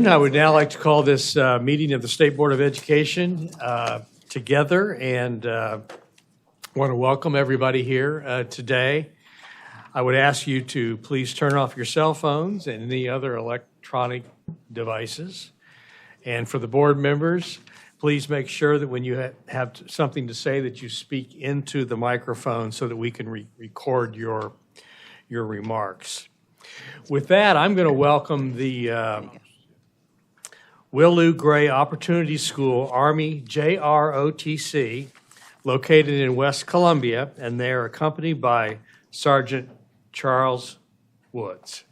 afternoon. I would now like to call this meeting of the State Board of Education together, and want to welcome everybody here today. I would ask you to please turn off your cell phones and any other electronic devices. And for the board members, please make sure that when you have something to say that you speak into the microphone so that we can record your remarks. With that, I'm going to welcome the Will Lou Gray Opportunity School, Army JROTC, located in West Columbia, and they are accompanied by Sergeant Charles Woods.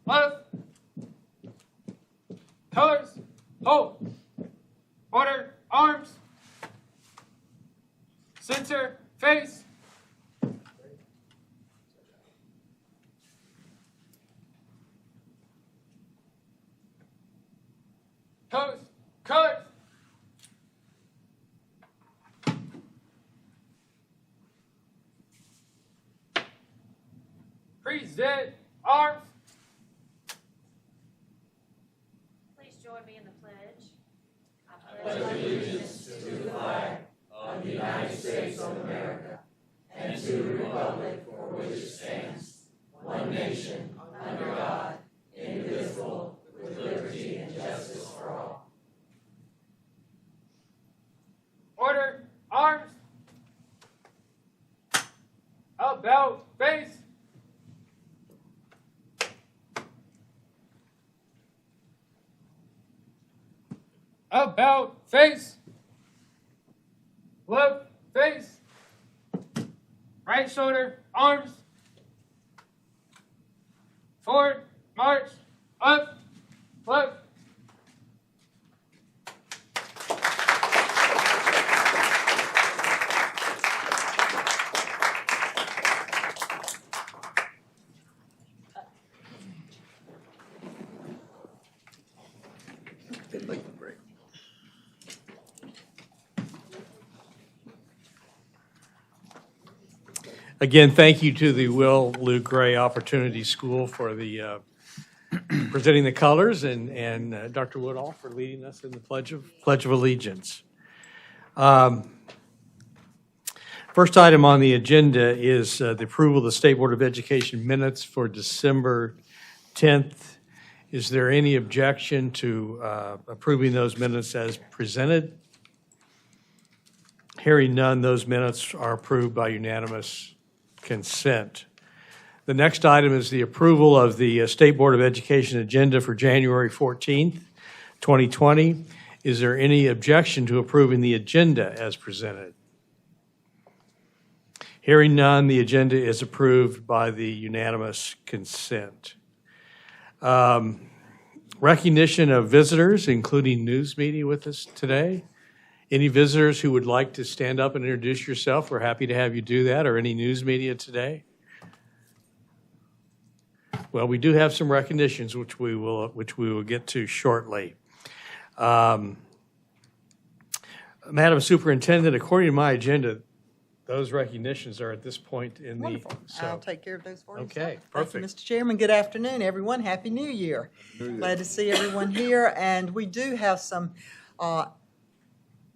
Left, colors, hold, order, arms, center, face, colors, colors, present, arms. Join me in the pledge. I pledge allegiance to the flag of the United States of America and to the republic for which it stands, one nation, under God, indivisible, with liberty and justice for all. Order, arms, up, belt, face. About face, left face, right shoulder, arms, forward, march, up, left. Again, thank you to the Will Lou Gray Opportunity School for the presenting the colors, and Dr. Woodall for leading us in the Pledge of Allegiance. First item on the agenda is the approval of the State Board of Education minutes for December 10th. Is there any objection to approving those minutes as presented? Hearing none, those minutes are approved by unanimous consent. The next item is the approval of the State Board of Education agenda for January 14th, 2020. Is there any objection to approving the agenda as presented? Hearing none, the agenda is approved by the unanimous consent. Recognition of visitors, including news media with us today. Any visitors who would like to stand up and introduce yourself, we're happy to have you do that, or any news media today? Well, we do have some recognitions, which we will get to shortly. Madam Superintendent, according to my agenda, those recognitions are at this point in Wonderful. the... I'll take care of those for you. Okay, Thank you, perfect. Mr. Chairman. Good afternoon, everyone. Happy New Year. Glad to see everyone here. And we do have some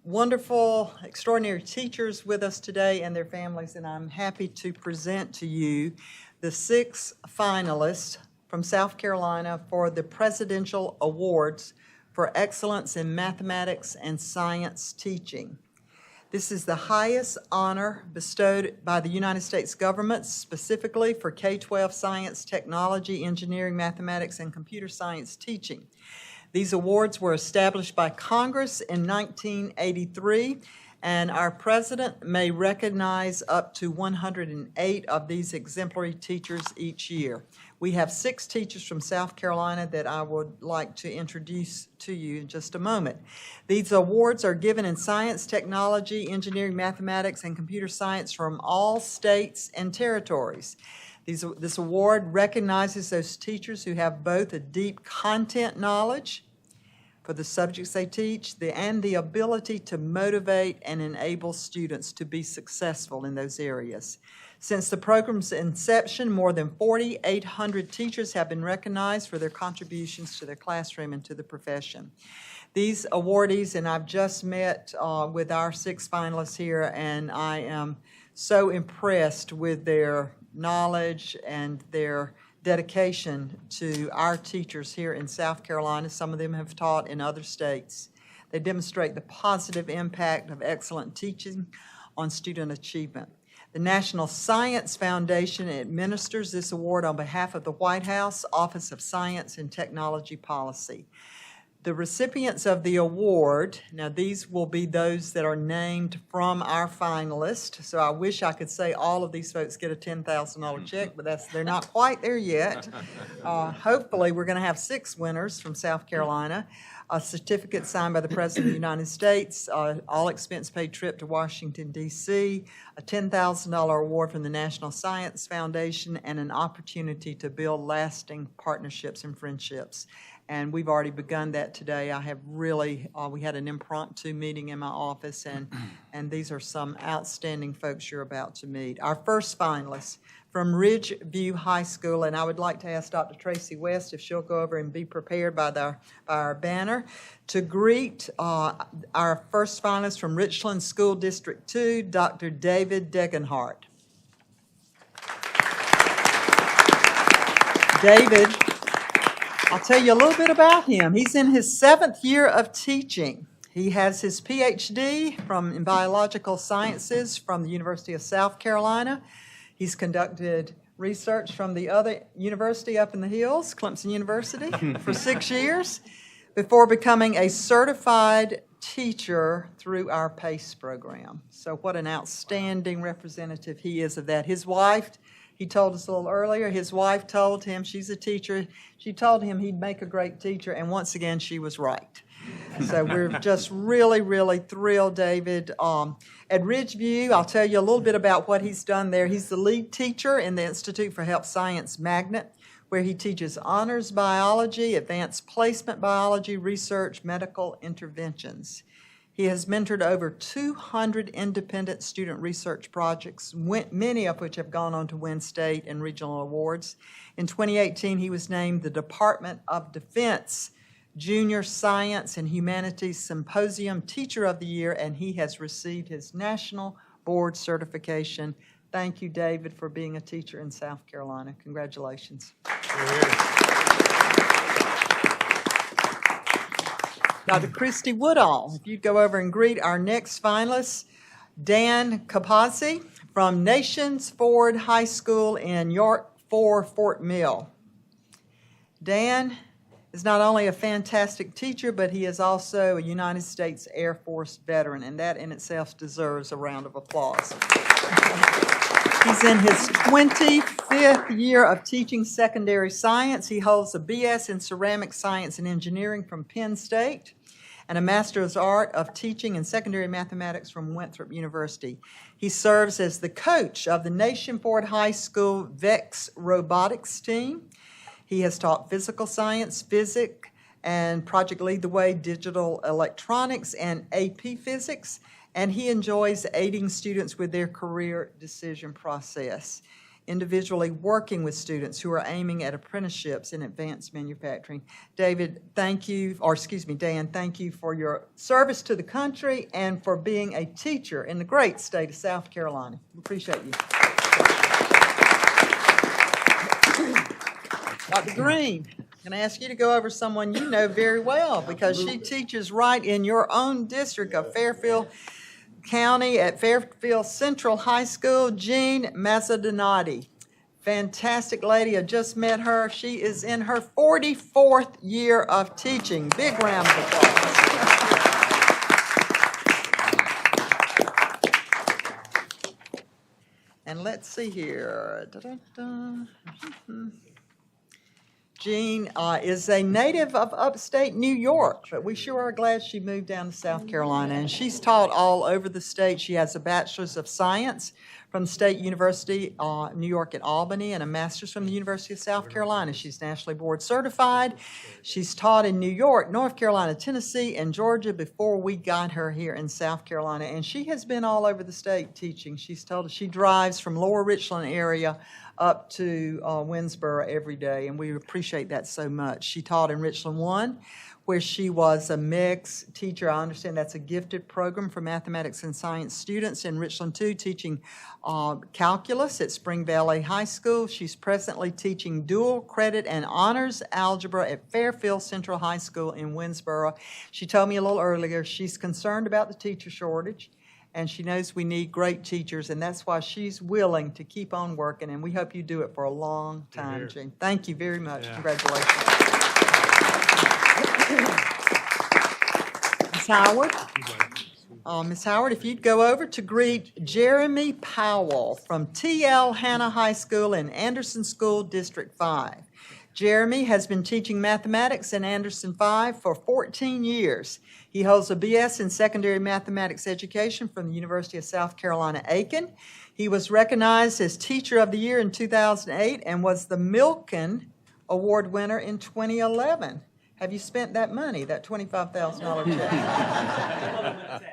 wonderful, extraordinary teachers with us today and their families, and I'm happy to present to you the 6 finalists from South Carolina for the Presidential Awards for Excellence in Mathematics and Science Teaching. This is the highest honor bestowed by the United States government, specifically for K-12 science, technology, engineering, mathematics, and computer science teaching. These awards were established by Congress in 1983 and our president may recognize up to 108 of these exemplary teachers each year. We have 6 teachers from South Carolina that I would like to introduce to you in just a moment. These awards are given in science, technology, engineering, mathematics, and computer science from all states and territories. This award recognizes those teachers who have both a deep content knowledge for the subjects they teach and the ability to motivate and enable students to be successful in those areas. Since the program's inception, more than 4,800 teachers have been recognized for their contributions to their classroom and to the profession. These awardees, and I've just met with our 6 finalists here, and I am so impressed with their knowledge and their dedication to our teachers here in South Carolina. Some of them have taught in other states. They demonstrate the positive impact of excellent teaching on student achievement. The National Science Foundation administers this award on behalf of the White House Office of Science and Technology Policy. The recipients of the award, now these will be those that are named from our finalists, so I wish I could say all of these folks get a $10,000 check, but they're not quite there yet. Hopefully, we're going to have 6 winners from South Carolina. A certificate signed by the President of the United States, all expense paid trip to Washington, D.C., a $10,000 award from the National Science Foundation, and an opportunity to build lasting partnerships and friendships. And we've already begun that today. I have really, we had an impromptu meeting in my office, and these are some outstanding folks you're about to meet. Our first finalist from Ridgeview High School, and I would like to ask Dr. Tracy West if she'll go over and be prepared by our banner to greet our first finalist from Richland School District 2, Dr. David Degenhardt. David, I'll tell you a little bit about him. He's in his 7th year of teaching. He has his PhD in biological sciences from the University of South Carolina. He's conducted research from the other university up in the hills, Clemson University, for 6 years before becoming a certified teacher through our PACE program. So what an outstanding representative he is of that. His wife, he told us a little earlier, his wife told him, she's a teacher, she told him he'd make a great teacher, and once again, she was right. So we're just really, really thrilled, David. At Ridgeview, I'll tell you a little bit about what he's done there. He's the lead teacher in the Institute for Health Science Magnet, where he teaches honors biology, advanced placement biology, research, medical interventions. He has mentored over 200 independent student research projects, many of which have gone on to win state and regional awards. In 2018, he was named the Department of Defense Junior Science and Humanities Symposium Teacher of the Year, and he has received his National Board certification. Thank you, David, for being a teacher in South Carolina. Congratulations. Dr. Christy Woodall, if you'd go over and greet our next finalist, Dan Capazzi from Nations Ford High School in York 4, Fort Mill. Dan is not only a fantastic teacher, but he is also a United States Air Force veteran, and that in itself deserves a round of applause. He's in his 25th year of teaching secondary science. He holds a BS in Ceramic Science and Engineering from Penn State and a Master's of Art of Teaching in Secondary Mathematics from Winthrop University. He serves as the coach of the Nation Ford High School VEX Robotics team. He has taught physical science, physics, and Project Lead the Way, digital electronics, and AP physics, and he enjoys aiding students with their career decision process, individually working with students who are aiming at apprenticeships in advanced manufacturing. Dan, thank you for your service to the country and for being a teacher in the great state of South Carolina. We appreciate you. Dr. Green, I'm going to ask you to go over someone you know very well because she teaches right in your own district of Fairfield County at Fairfield Central High School, Jean Mazzadonati. Fantastic lady. I just met her. She is in her 44th year of teaching. Big round of applause. And let's see here. Jean is a native of upstate New York, but we sure are glad she moved down to South Carolina. And she's taught all over the state. She has a Bachelor's of Science from the State University, New York at Albany, and a Master's from the University of South Carolina. She's nationally board certified. She's taught in New York, North Carolina, Tennessee, and Georgia before we got her here in South Carolina. And she has been all over the state teaching. She's told us she drives from Lower Richland area up to Winsboro every day, and we appreciate that so much. She taught in Richland 1, where she was a mixed teacher. I understand that's a gifted program for mathematics and science students. In Richland 2, teaching calculus at Spring Valley High School. She's presently teaching dual credit and honors algebra at Fairfield Central High School in Winsboro. She told me a little earlier she's concerned about the teacher shortage, and she knows we need great teachers, and that's why she's willing to keep on working, and we hope you do it for a long time, Jean. Thank you very much. Yeah. Congratulations. Ms. Howard? Ms. Howard, if you'd go over to greet Jeremy Powell from T.L. Hanna High School in Anderson School District 5. Jeremy has been teaching mathematics in Anderson 5 for 14 years. He holds a BS in secondary mathematics education from the University of South Carolina, Aiken. He was recognized as Teacher of the Year in 2008 and was the Milken Award winner in 2011. Have you spent that money, that $25,000 check?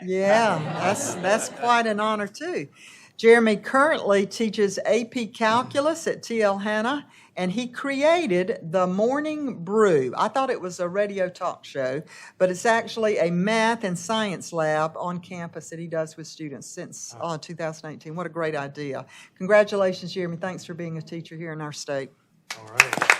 Yeah, that's quite an honor, too. Jeremy currently teaches AP Calculus at T.L. Hanna, and he created the Morning Brew. I thought it was a radio talk show, but it's actually a math and science lab on campus that he does with students since 2018. What a great idea. Congratulations, Jeremy. Thanks for being a teacher here in our state. All right.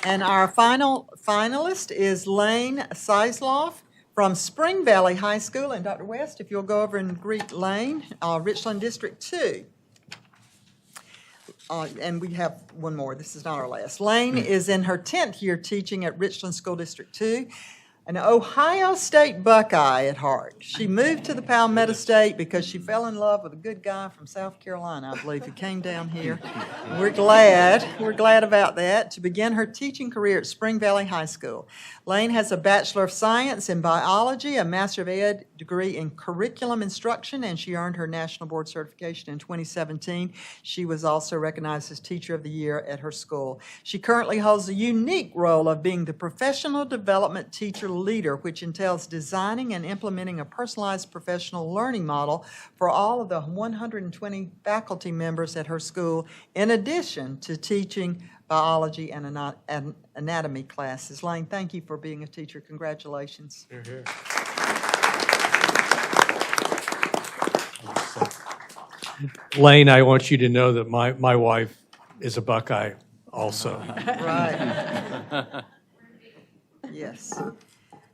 And our final finalist is Lane Seisloff from Spring Valley High School. And Dr. West, if you'll go over and greet Lane, Richland District 2. And we have one more. This is not our last. Lane is in her 10th year teaching at Richland School District 2. An Ohio State Buckeye at heart. She moved to the Palmetto State because she fell in love with a good guy from South Carolina, I believe, who came down here. We're glad about that, to begin her teaching career at Spring Valley High School. Lane has a Bachelor of Science in Biology, a Master of Ed degree in Curriculum Instruction, and she earned her National Board Certification in 2017. She was also recognized as Teacher of the Year at her school. She currently holds a unique role of being the Professional Development Teacher Leader, which entails designing and implementing a personalized professional learning model for all of the 120 faculty members at her school, in addition to teaching biology and anatomy classes. Lane, thank you for being a teacher. Congratulations. Here, here. Lane, I want you to know that my wife is a Buckeye also. Right. Yes.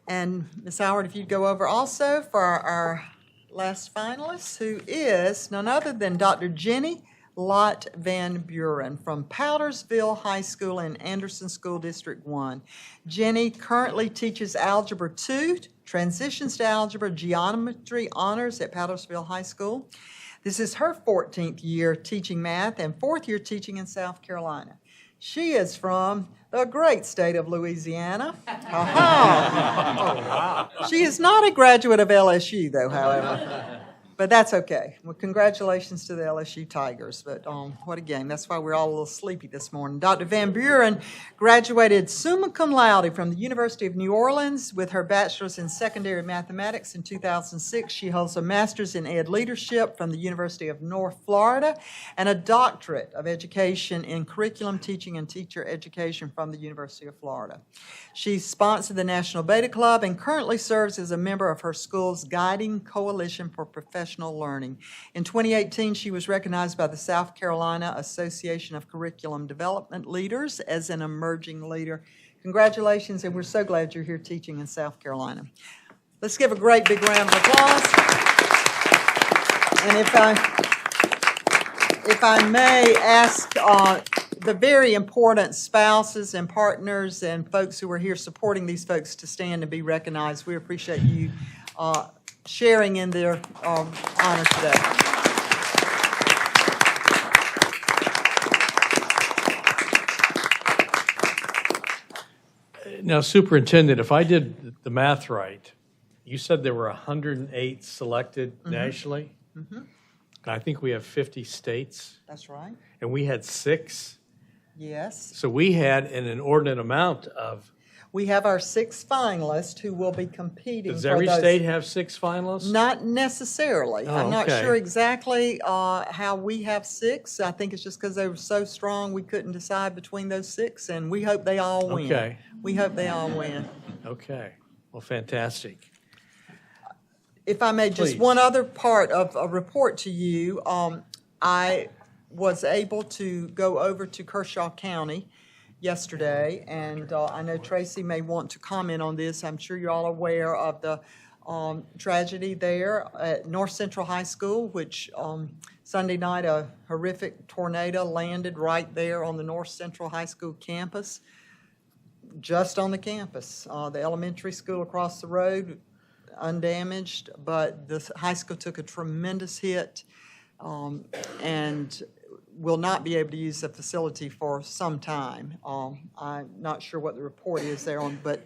And Ms. Howard, if you'd go over also for our last finalist, who is none other than Dr. Jenny Lott Van Buren from Powdersville High School in Anderson School District 1. Jenny currently teaches Algebra 2, transitions to Algebra, Geometry Honors at Powdersville High School. This is her 14th year teaching math and 4th year teaching in South Carolina. She is from the great state of Louisiana. She is not a graduate of LSU, though, however. But that's okay. Well, congratulations to the LSU Tigers. But what a game. That's why we're all a little sleepy this morning. Dr. Van Buren graduated summa cum laude from the University of New Orleans with her bachelor's in secondary mathematics in 2006. She holds a master's in ed leadership from the University of North Florida and a doctorate of education in curriculum teaching and teacher education from the University of Florida. She sponsored the National Beta Club and currently serves as a member of her school's Guiding Coalition for Professional Learning. In 2018, she was recognized by the South Carolina Association of Curriculum Development Leaders as an emerging leader. Congratulations, and we're so glad you're here teaching in South Carolina. Let's give a great big round of applause. And if I may ask the very important spouses and partners and folks who are here supporting these folks to stand and be recognized. We appreciate you sharing in their honor today. Now, Superintendent, if I did the math right, you said there were 108 selected nationally? And I think we have 50 states, That's right. and we had 6. Yes. So we had an inordinate amount of, We have our 6 finalists who will be competing does for every those. state have 6 finalists? Not necessarily. Oh, I'm not okay. sure exactly how we have 6. I think it's just because they were so strong, we couldn't decide between those 6, and we hope they all win. Okay. We hope they all win. Okay, well, fantastic. If I may, just Please. one other part of a report to you. I was able to go over to Kershaw County yesterday, and I know Tracy may want to comment on this. I'm sure you're all aware of the tragedy there at North Central High School, which Sunday night a horrific tornado landed right there on the North Central High School campus, just on the campus. The elementary school across the road undamaged, but the high school took a tremendous hit and will not be able to use the facility for some time. I'm not sure what the report is there on, but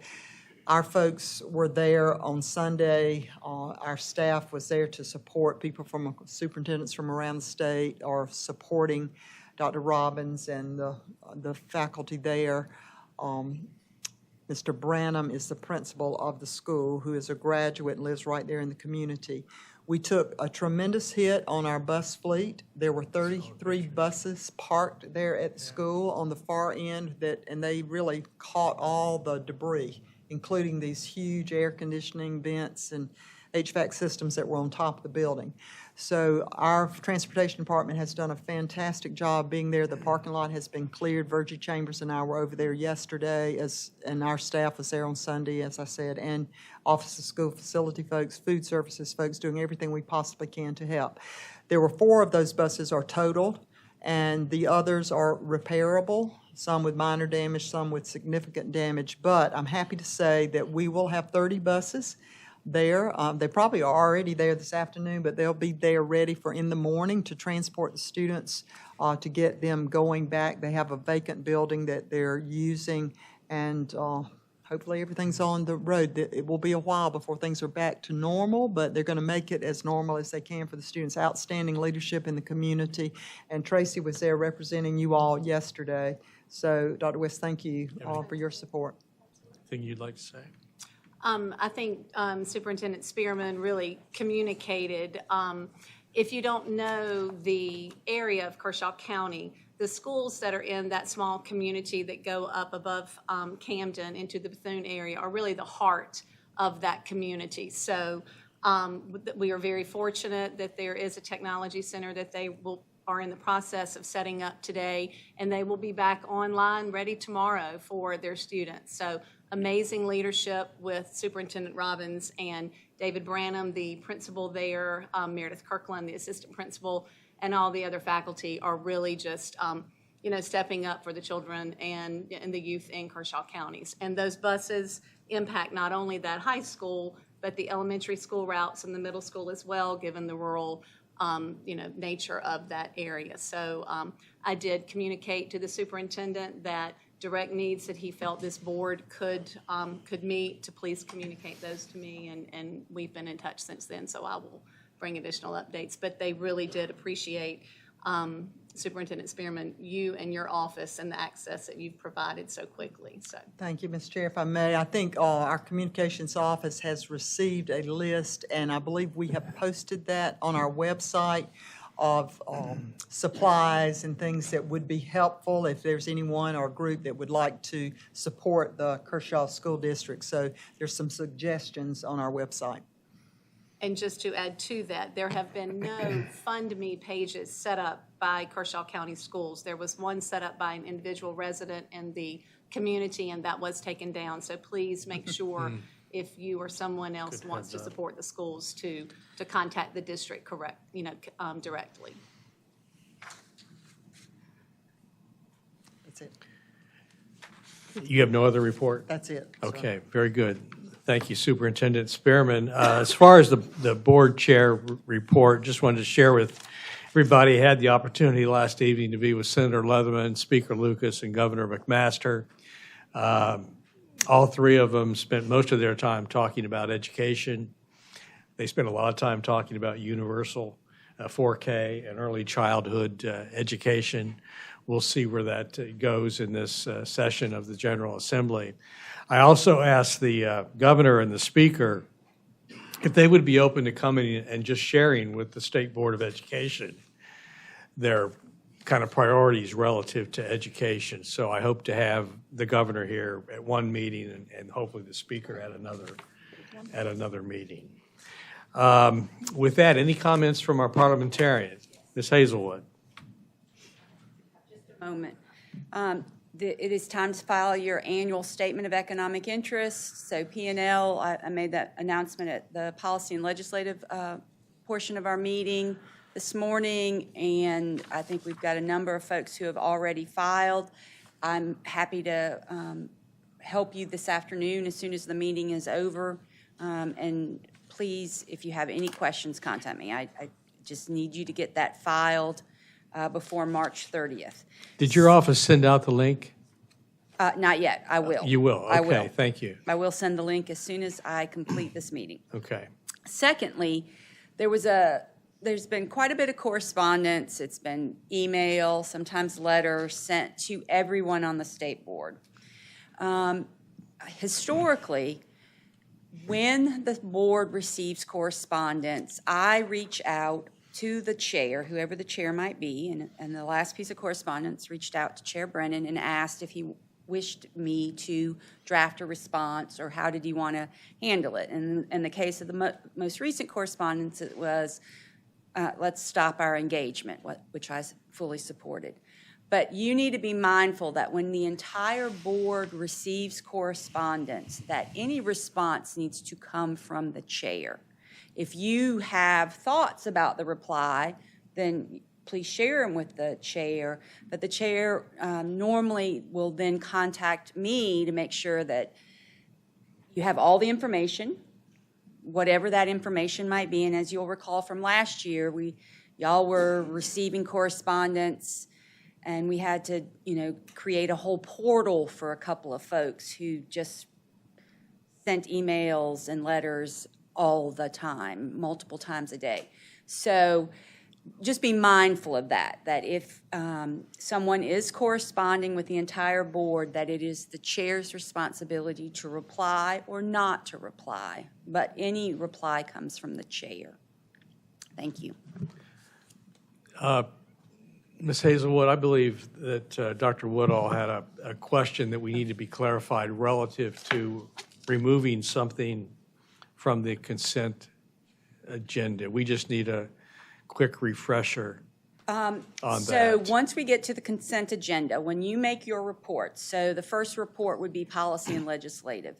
our folks were there on Sunday. Our staff was there to support people from superintendents from around the state are supporting Dr. Robbins and the faculty there. Mr. Branham is the principal of the school, who is a graduate and lives right there in the community. We took a tremendous hit on our bus fleet. There were 33 buses parked there at the school on the far end, and they really caught all the debris, including these huge air conditioning vents and HVAC systems that were on top of the building. So our transportation department has done a fantastic job being there. The parking lot has been cleared. Virgie Chambers and I were over there yesterday, and our staff was there on Sunday, as I said, and Office of School Facility folks, food services folks, doing everything we possibly can to help. There were 4 of those buses are totaled, and the others are repairable, some with minor damage, some with significant damage. But I'm happy to say that we will have 30 buses there. They probably are already there this afternoon, but they'll be there ready for in the morning to transport the students to get them going back. They have a vacant building that they're using, and hopefully everything's on the road. It will be a while before things are back to normal, but they're going to make it as normal as they can for the students. Outstanding leadership in the community, and Tracy was there representing you all yesterday. So, Dr. West, thank you for your support. Anything you'd like to say? I think Superintendent Spearman really communicated. If you don't know the area of Kershaw County, the schools that are in that small community that go up above Camden into the Bethune area are really the heart of that community. So we are very fortunate that there is a technology center that are in the process of setting up today, and they will be back online ready tomorrow for their students. So amazing leadership with Superintendent Robbins and David Branham, the principal there, Meredith Kirkland, the assistant principal, and all the other faculty are really just, stepping up for the children and the youth in Kershaw counties. And those buses impact not only that high school, but the elementary school routes and the middle school as well, given the rural nature of that area. So I did communicate to the superintendent that direct needs that he felt this board could meet, to please communicate those to me, and we've been in touch since then, so I will bring additional updates. But they really did appreciate, Superintendent Spearman, you and your office and the access that you've provided so quickly. So Thank you, Mr. Chair. If I may, I think our communications office has received a list, and I believe we have posted that on our website of supplies and things that would be helpful if there's anyone or group that would like to support the Kershaw School District. So there's some suggestions on our website. And just to add to that, there have been no Fund Me pages set up by Kershaw County Schools. There was one set up by an individual resident in the community, and that was taken down. So please make sure if you or someone else wants to support the schools to contact the district directly. That's it. You have no other report? That's it. So, Okay, very good. Thank you, Superintendent Spearman. As far as the board chair report, just wanted to share with everybody, had the opportunity last evening to be with Senator Leatherman, Speaker Lucas, and Governor McMaster. All three of them spent most of their time talking about education. They spent a lot of time talking about universal 4K and early childhood education. We'll see where that goes in this session of the General Assembly. I also asked the governor and the speaker if they would be open to coming and just sharing with the State Board of Education their kind of priorities relative to education. So I hope to have the governor here at one meeting and hopefully the speaker at another meeting. With that, any comments from our parliamentarian? Ms. Hazelwood. Just a moment. It is time to file your annual statement of economic interest. So P&L, I made that announcement at the policy and legislative portion of our meeting this morning, and I think we've got a number of folks who have already filed. I'm happy to help you this afternoon as soon as the meeting is over. And please, if you have any questions, contact me. I just need you to get that filed before March 30th. Did your office send out the link? Not yet. I will. You will? I will. Okay, thank you. I will send the link as soon as I complete this meeting. Okay. Secondly, there's been quite a bit of correspondence. It's been email, sometimes letters sent to everyone on the state board. Historically, when the board receives correspondence, I reach out to the chair, whoever the chair might be, and the last piece of correspondence reached out to Chair Brennan and asked if he wished me to draft a response or how did he want to handle it. And in the case of the most recent correspondence, it was, let's stop our engagement, which I fully supported. But you need to be mindful that when the entire board receives correspondence, that any response needs to come from the chair. If you have thoughts about the reply, then please share them with the chair. But the chair normally will then contact me to make sure that you have all the information, whatever that information might be. And as you'll recall from last year, y'all were receiving correspondence, and we had to, create a whole portal for a couple of folks who just sent emails and letters all the time, multiple times a day. So just be mindful of that if someone is corresponding with the entire board, that it is the chair's responsibility to reply or not to reply, but any reply comes from the chair. Thank you. Ms. Hazelwood, I believe that Dr. Woodall had a question that we need to be clarified relative to removing something from the consent agenda. We just need a quick refresher on that. So once we get to the consent agenda, when you make your reports, so the first report would be policy and legislative.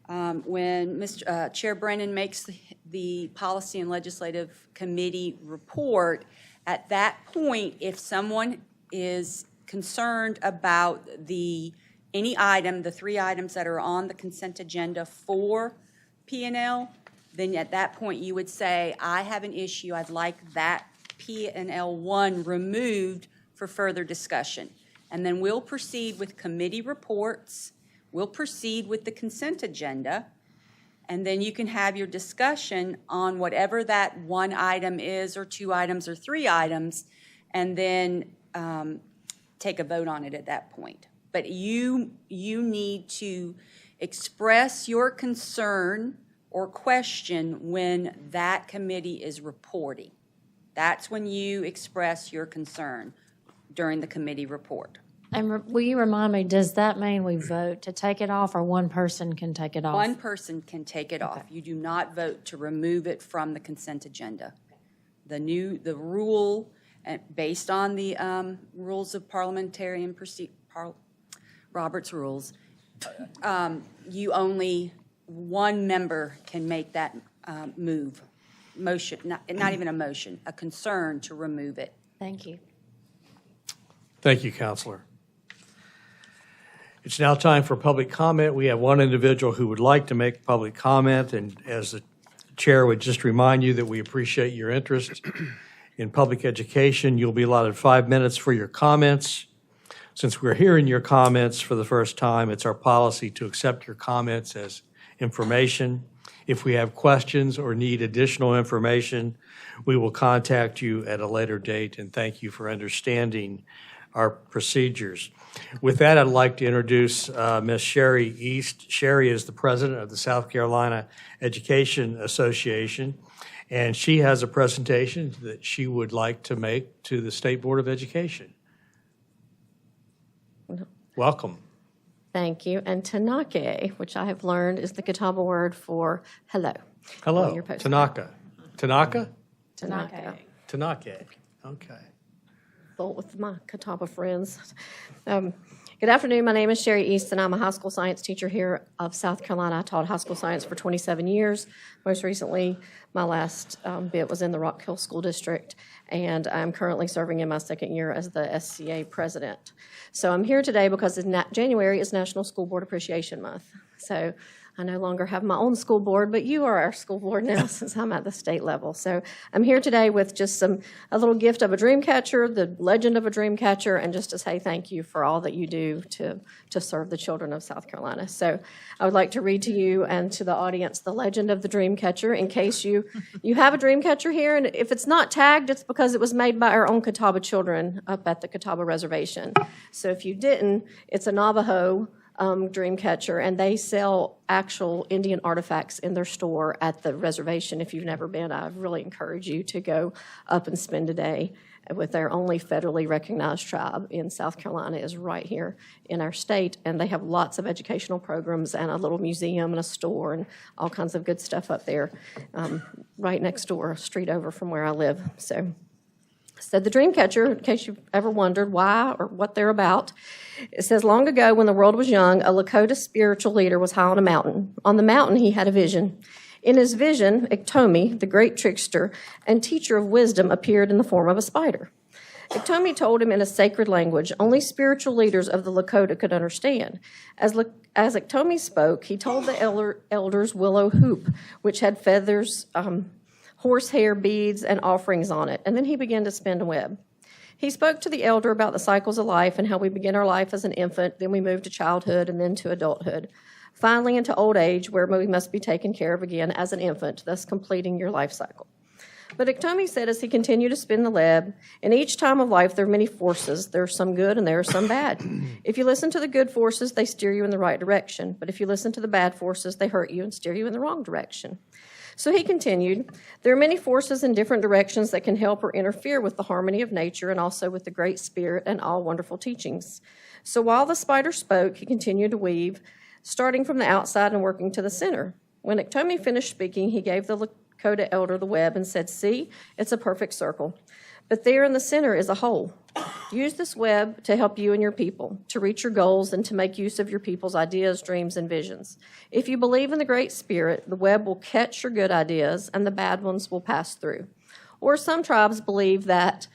When Chair Brennan makes the policy and legislative committee report, at that point, if someone is concerned about any item, the 3 items that are on the consent agenda for P&L, then at that point you would say, I have an issue, I'd like that P&L 1 removed for further discussion. And then we'll proceed with committee reports, we'll proceed with the consent agenda, and then you can have your discussion on whatever that 1 item is, or 2 items, or 3 items, and then take a vote on it at that point. But you need to express your concern or question when that committee is reporting. That's when you express your concern during the committee report. And will you remind me, does that mean we vote to take it off, or one person can take it off? One person can take it off. You do not vote to remove it from the consent agenda. The rule, based on the rules of parliamentarian procedure, Robert's rules, you only one member can make that motion, not even a motion, a concern to remove it. Thank you. Thank you, Counselor. It's now time for public comment. We have one individual who would like to make public comment, and as the chair would just remind you that we appreciate your interest in public education. You'll be allotted 5 minutes for your comments. Since we're hearing your comments for the first time, it's our policy to accept your comments as information. If we have questions or need additional information, we will contact you at a later date, and thank you for understanding our procedures. With that, I'd like to introduce Ms. Sherry East. Sherry is the president of the South Carolina Education Association, and she has a presentation that she would like to make to the State Board of Education. Welcome. Thank you. And Tanake, which I have learned is the Catawba word for hello. Hello, on your poster. Tanaka. Tanaka? Tanake. Tanake, okay. Thought with my Catawba friends. Good afternoon. My name is Sherry East, and I'm a high school science teacher here of South Carolina. I taught high school science for 27 years. Most recently, my last bit was in the Rock Hill School District, and I'm currently serving in my second year as the SCA president. So I'm here today because January is National School Board Appreciation Month. So I no longer have my own school board, but you are our school board now since I'm at the state level. So I'm here today with just a little gift of a dream catcher, the legend of a dream catcher, and just to say thank you for all that you do to serve the children of South Carolina. So I would like to read to you and to the audience the legend of the dream catcher in case you have a dream catcher here. And if it's not tagged, it's because it was made by our own Catawba children up at the Catawba Reservation. So if you didn't, it's a Navajo dream catcher, and they sell actual Indian artifacts in their store at the reservation. If you've never been, I really encourage you to go up and spend a day with their only federally recognized tribe in South Carolina is right here in our state, and they have lots of educational programs and a little museum and a store and all kinds of good stuff up there right next door, a street over from where I live. So the dream catcher, in case you've ever wondered why or what they're about, it says, long ago when the world was young, a Lakota spiritual leader was high on a mountain. On the mountain, he had a vision. In his vision, Iktomi, the great trickster and teacher of wisdom, appeared in the form of a spider. Iktomi told him in a sacred language only spiritual leaders of the Lakota could understand. As Iktomi spoke, he told the elders willow hoop, which had feathers, horsehair beads, and offerings on it, and then he began to spin a web. He spoke to the elder about the cycles of life and how we begin our life as an infant, then we move to childhood, and then to adulthood, finally into old age, where we must be taken care of again as an infant, thus completing your life cycle. But Iktomi said as he continued to spin the web, in each time of life there are many forces. There are some good and there are some bad. If you listen to the good forces, they steer you in the right direction. But if you listen to the bad forces, they hurt you and steer you in the wrong direction. So he continued, there are many forces in different directions that can help or interfere with the harmony of nature and also with the Great Spirit and all wonderful teachings. So while the spider spoke, he continued to weave, starting from the outside and working to the center. When Iktomi finished speaking, he gave the Lakota elder the web and said, see, it's a perfect circle. But there in the center is a hole. Use this web to help you and your people, to reach your goals and to make use of your people's ideas, dreams, and visions. If you believe in the Great Spirit, the web will catch your good ideas and the bad ones will pass through. Or some tribes believe that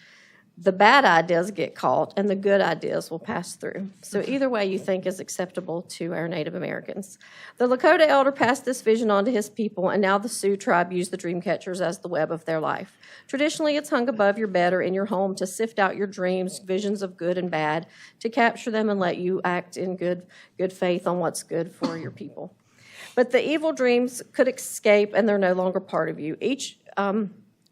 the bad ideas get caught and the good ideas will pass through. So either way you think is acceptable to our Native Americans. The Lakota elder passed this vision on to his people, and now the Sioux tribe use the dream catchers as the web of their life. Traditionally, it's hung above your bed or in your home to sift out your dreams, visions of good and bad, to capture them and let you act in good faith on what's good for your people. But the evil dreams could escape, and they're no longer part of you.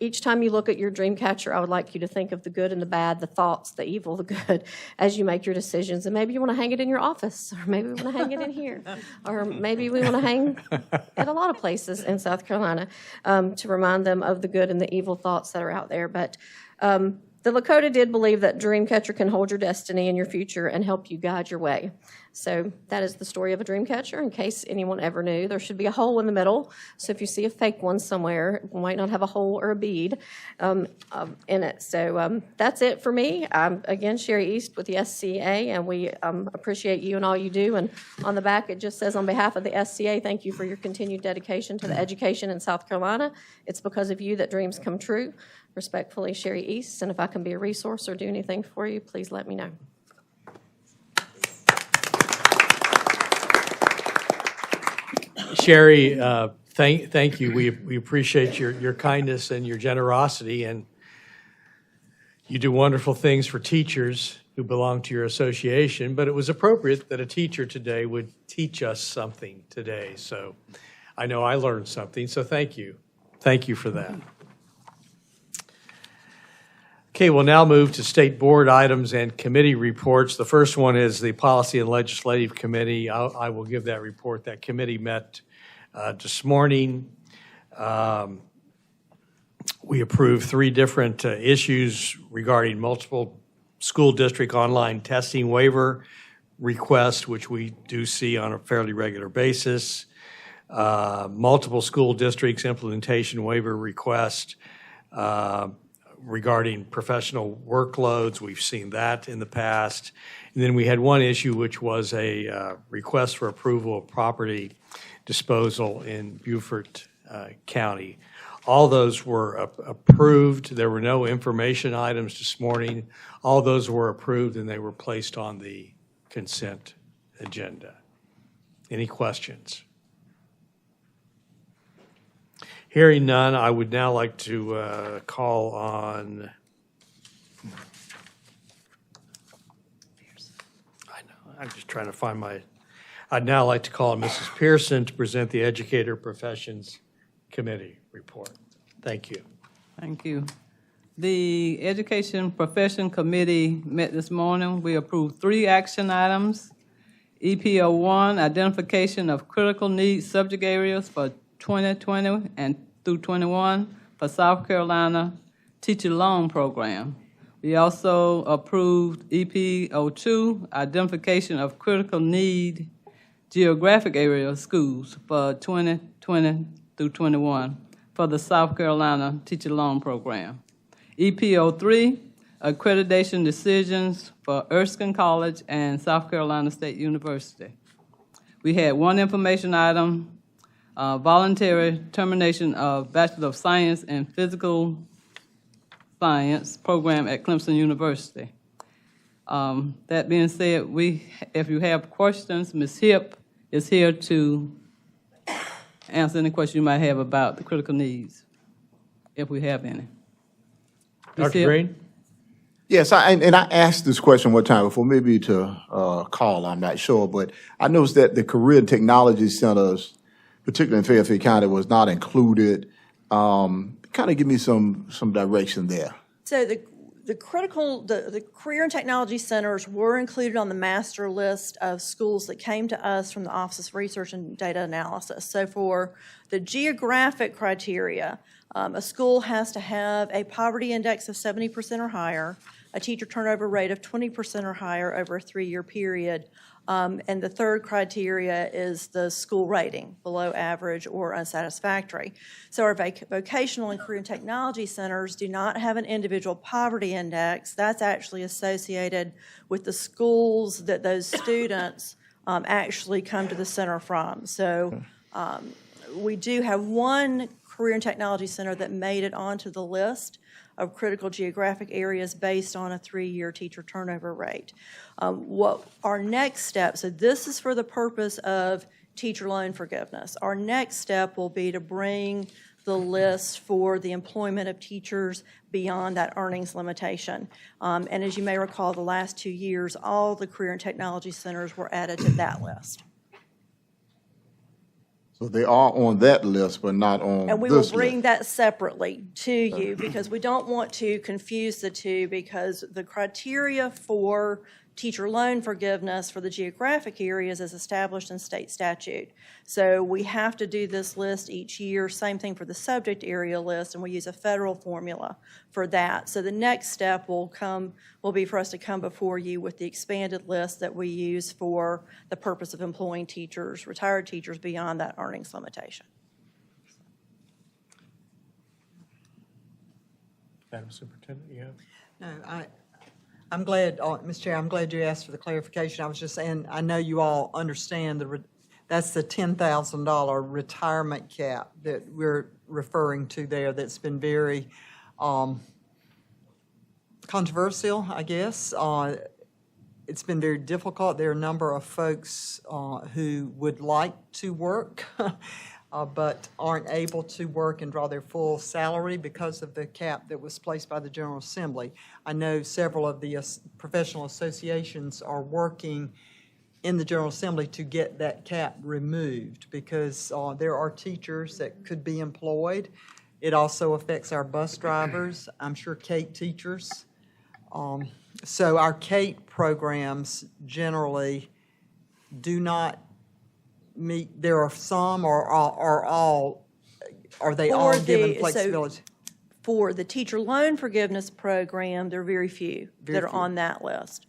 Each time you look at your dream catcher, I would like you to think of the good and the bad, the thoughts, the evil, the good, as you make your decisions. And maybe you want to hang it in your office, or maybe we want to hang it in here, or maybe we want to hang at a lot of places in South Carolina to remind them of the good and the evil thoughts that are out there. But the Lakota did believe that Dreamcatcher can hold your destiny and your future and help you guide your way. So that is the story of a Dreamcatcher. In case anyone ever knew, there should be a hole in the middle. So if you see a fake one somewhere, it might not have a hole or a bead in it. So that's it for me. I'm, again, Sherry East with the SCA, and we appreciate you and all you do. And on the back, it just says, on behalf of the SCA, thank you for your continued dedication to the education in South Carolina. It's because of you that dreams come true. Respectfully, Sherry East, and if I can be a resource or do anything for you, please let me know. Sherry, thank you. We appreciate your kindness and your generosity, and you do wonderful things for teachers who belong to your association, but it was appropriate that a teacher today would teach us something today. So I know I learned something, so thank you. Thank you for that. Okay, we'll now move to state board items and committee reports. The first one is the Policy and Legislative Committee. I will give that report. That committee met this morning. We approved 3 different issues regarding multiple school district online testing waiver requests, which we do see on a fairly regular basis. Multiple school districts implementation waiver request regarding professional workloads. We've seen that in the past. And then we had one issue, which was a request for approval of property disposal in Beaufort County. All those were approved. There were no information items this morning. All those were approved and they were placed on the consent agenda. Any questions? Hearing none, I would now like to call on, I'm just trying to find I'd now like to call on Mrs. Pearson to present the Educator Professions Committee report. Thank you. Thank you. The Education Profession Committee met this morning. We approved 3 action items. EPO1, identification of critical needs subject areas for 2020 and through 21 for South Carolina Teacher Loan Program. We also approved EPO2, identification of critical need geographic area schools for 2020 through 21 for the South Carolina Teacher Loan Program. EPO3, accreditation decisions for Erskine College and South Carolina State University. We had 1 information item, voluntary termination of Bachelor of Science in Physical Science program at Clemson University. That being said, if you have questions, Ms. Hipp is here to answer any questions you might have about the critical needs, if we have any. Ms. Dr. Hipp? Green? Yes, I asked this question one time before, maybe to call, I'm not sure, but I noticed that the Career and Technology Centers, particularly in Fairfield County, was not included. Kind of give me some direction there. So the Career and Technology Centers were included on the master list of schools that came to us from the Office of Research and Data Analysis. So for the geographic criteria, a school has to have a poverty index of 70% or higher, a teacher turnover rate of 20% or higher over a 3-year period, and the third criteria is the school rating, below average or unsatisfactory. So our vocational and career and technology centers do not have an individual poverty index. That's actually associated with the schools that those students actually come to the center from. So we do have 1 career and technology center that made it onto the list of critical geographic areas based on a 3-year teacher turnover rate. What our next step, so this is for the purpose of teacher loan forgiveness. Our next step will be to bring the list for the employment of teachers beyond that earnings limitation. And as you may recall, the last 2 years, all the career and technology centers were added to that list. So they are on that list, but not on this list. And we will bring that separately to you because we don't want to confuse the two, because the criteria for teacher loan forgiveness for the geographic areas is established in state statute. So we have to do this list each year, same thing for the subject area list, and we use a federal formula for that. So the next step will be for us to come before you with the expanded list that we use for the purpose of employing teachers, retired teachers beyond that earnings limitation. Madam Superintendent, you have? No, I'm glad, Mr. Chair, I'm glad you asked for the clarification. I was just saying, I know you all understand that's the $10,000 retirement cap that we're referring to there that's been very controversial, I guess. It's been very difficult. There are a number of folks who would like to work, but aren't able to work and draw their full salary because of the cap that was placed by the General Assembly. I know several of the professional associations are working in the General Assembly to get that cap removed because there are teachers that could be employed. It also affects our bus drivers, I'm sure CATE teachers. So our CATE programs generally do not meet, there are some or all, are they all given flexibility? For the teacher loan forgiveness program, there are very few that are on that list.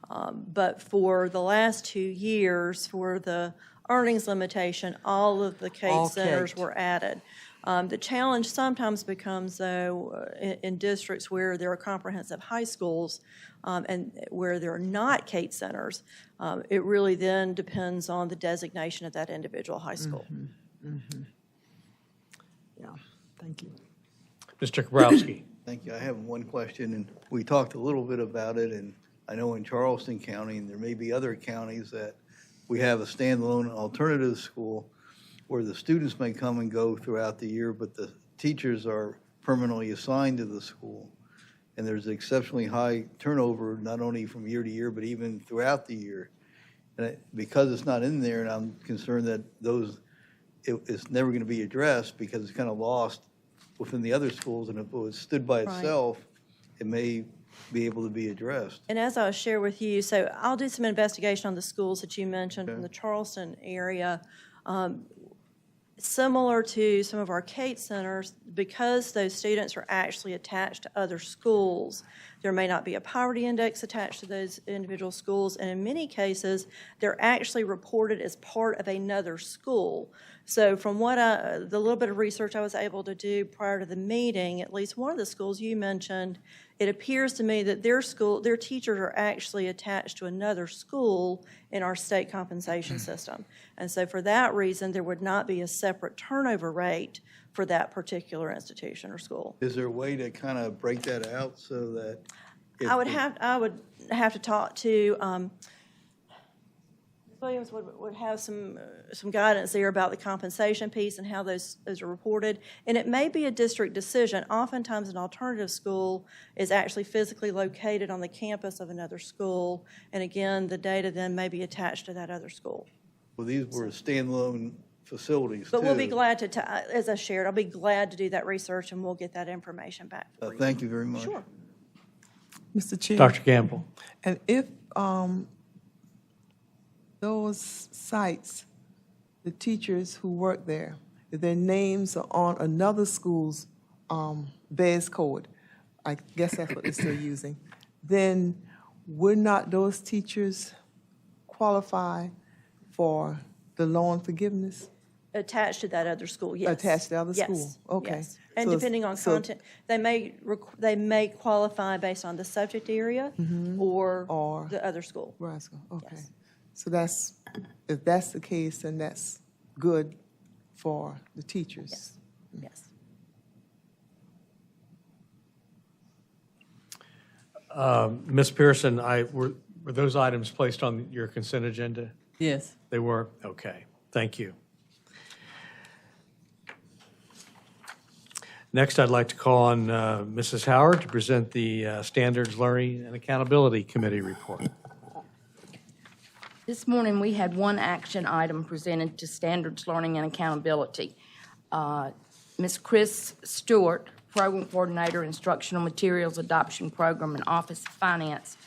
But for the last 2 years, for the earnings limitation, all of the CATE centers were added. The challenge sometimes becomes, though, in districts where there are comprehensive high schools and where there are not CATE centers, it really then depends on the designation of that individual high school. Yeah, thank you. Mr. Kabrowski. Thank you. I have one question, and we talked a little bit about it, and I know in Charleston County, and there may be other counties, that we have a standalone alternative school where the students may come and go throughout the year, but the teachers are permanently assigned to the school. And there's exceptionally high turnover, not only from year to year, but even throughout the year. And because it's not in there, and I'm concerned that it's never going to be addressed because it's kind of lost within the other schools, and if it was stood by itself, it may be able to be addressed. And as I'll share with you, so I'll do some investigation on the schools that you mentioned from the Charleston area. Similar to some of our CATE centers, because those students are actually attached to other schools, there may not be a poverty index attached to those individual schools, and in many cases, they're actually reported as part of another school. So from what the little bit of research I was able to do prior to the meeting, at least one of the schools you mentioned, it appears to me that their teachers are actually attached to another school in our state compensation system. And so for that reason, there would not be a separate turnover rate for that particular institution or school. Is there a way to kind of break that out so that? I would have to talk to Williams would have some guidance there about the compensation piece and how those are reported. And it may be a district decision. Oftentimes an alternative school is actually physically located on the campus of another school. And again, the data then may be attached to that other school. Well, these were standalone facilities, But too. we'll be glad to, as I shared, I'll be glad to do that research and we'll get that information back for you. Thank you very much. Sure. Mr. Chair. Dr. Campbell. And if those sites, the teachers who work there, if their names are on another school's VES code, I guess that's what they're still using, then would not those teachers qualify for the loan forgiveness? Attached to that other school, yes. Attached to the other Yes, school? Okay. yes. And So- depending on so- content, they may qualify based on the subject area or the other school. Right, okay. Yes. So if that's the case, then that's good for the teachers. Yes, yes. Ms. Pearson, were those items placed on your consent agenda? Yes. They were? Okay, thank you. Next, I'd like to call on Mrs. Howard to present the Standards Learning and Accountability Committee report. This morning, we had one action item presented to Standards Learning and Accountability. Ms. Chris Stewart, Program Coordinator, Instructional Materials Adoption Program and Office of Finance,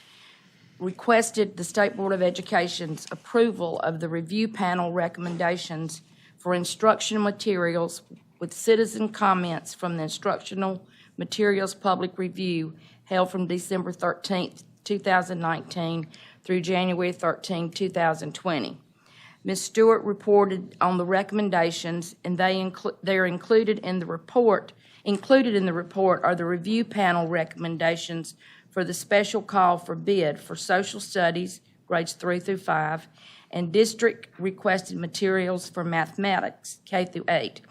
requested the State Board of Education's approval of the review panel recommendations for instructional materials with citizen comments from the Instructional Materials Public Review held from December 13th, 2019 through January 13, 2020. Ms. Stewart reported on the recommendations, and they're included in the report. Included in the report are the review panel recommendations for the special call for bid for social studies, grades 3 through 5, and district requested materials for mathematics, K through 8.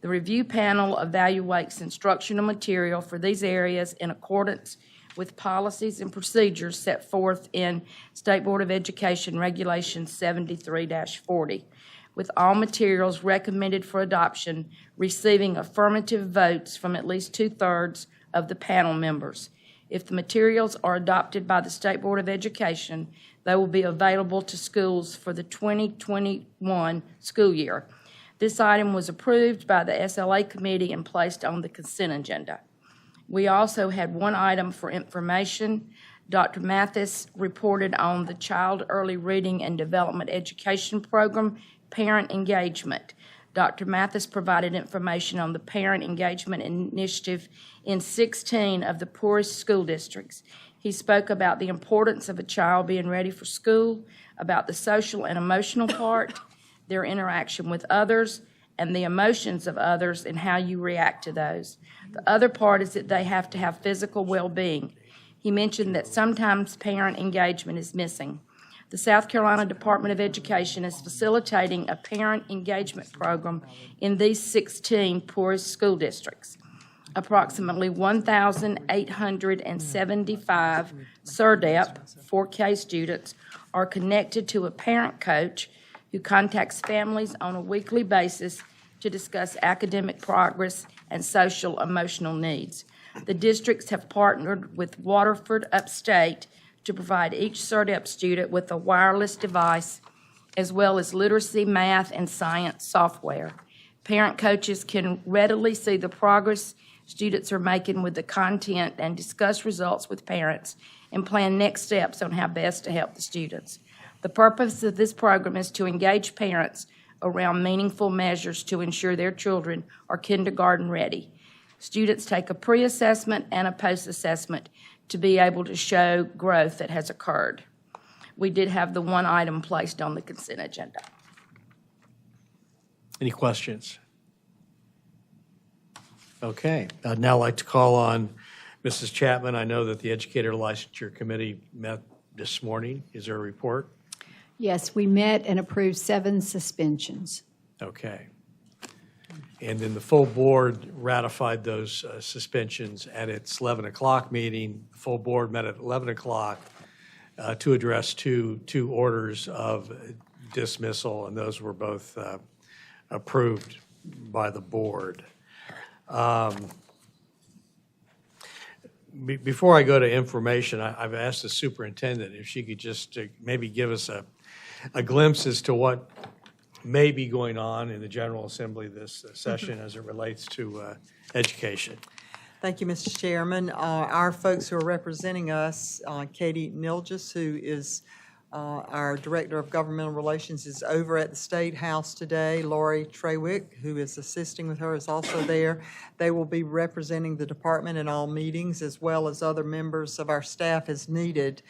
The review panel evaluates instructional material for these areas in accordance with policies and procedures set forth in State Board of Education Regulation 73-40, with all materials recommended for adoption receiving affirmative votes from at least 2/3 of the panel members. If the materials are adopted by the State Board of Education, they will be available to schools for the 2021 school year. This item was approved by the SLA committee and placed on the consent agenda. We also had one item for information. Dr. Mathis reported on the Child Early Reading and Development Education Program Parent Engagement. Dr. Mathis provided information on the Parent Engagement Initiative in 16 of the poorest school districts. He spoke about the importance of a child being ready for school, about the social and emotional part, their interaction with others, and the emotions of others and how you react to those. The other part is that they have to have physical well-being. He mentioned that sometimes parent engagement is missing. The South Carolina Department of Education is facilitating a parent engagement program in these 16 poorest school districts. Approximately 1,875 SURDEP 4K students are connected to a parent coach who contacts families on a weekly basis to discuss academic progress and social emotional needs. The districts have partnered with Waterford Upstate to provide each SURDEP student with a wireless device as well as literacy, math, and science software. Parent coaches can readily see the progress students are making with the content and discuss results with parents and plan next steps on how best to help the students. The purpose of this program is to engage parents around meaningful measures to ensure their children are kindergarten ready. Students take a pre-assessment and a post-assessment to be able to show growth that has occurred. We did have the one item placed on the consent agenda. Any questions? Okay, I'd now like to call on Mrs. Chapman. I know that the Educator Licensure Committee met this morning. Is there a report? Yes, we met and approved 7 suspensions. Okay. And then the full board ratified those suspensions at its 11 o'clock meeting. The full board met at 11 o'clock to address two orders of dismissal, and those were both approved by the board. Before I go to information, I've asked the superintendent if she could just maybe give us a glimpse as to what may be going on in the General Assembly this session as it relates to education. Thank you, Mr. Chairman. Our folks who are representing us, Katie Nilgis, who is our Director of Governmental Relations, is over at the State House today. Lori Trawick, who is assisting with her, is also there. They will be representing the department in all meetings, as well as other members of our staff as needed.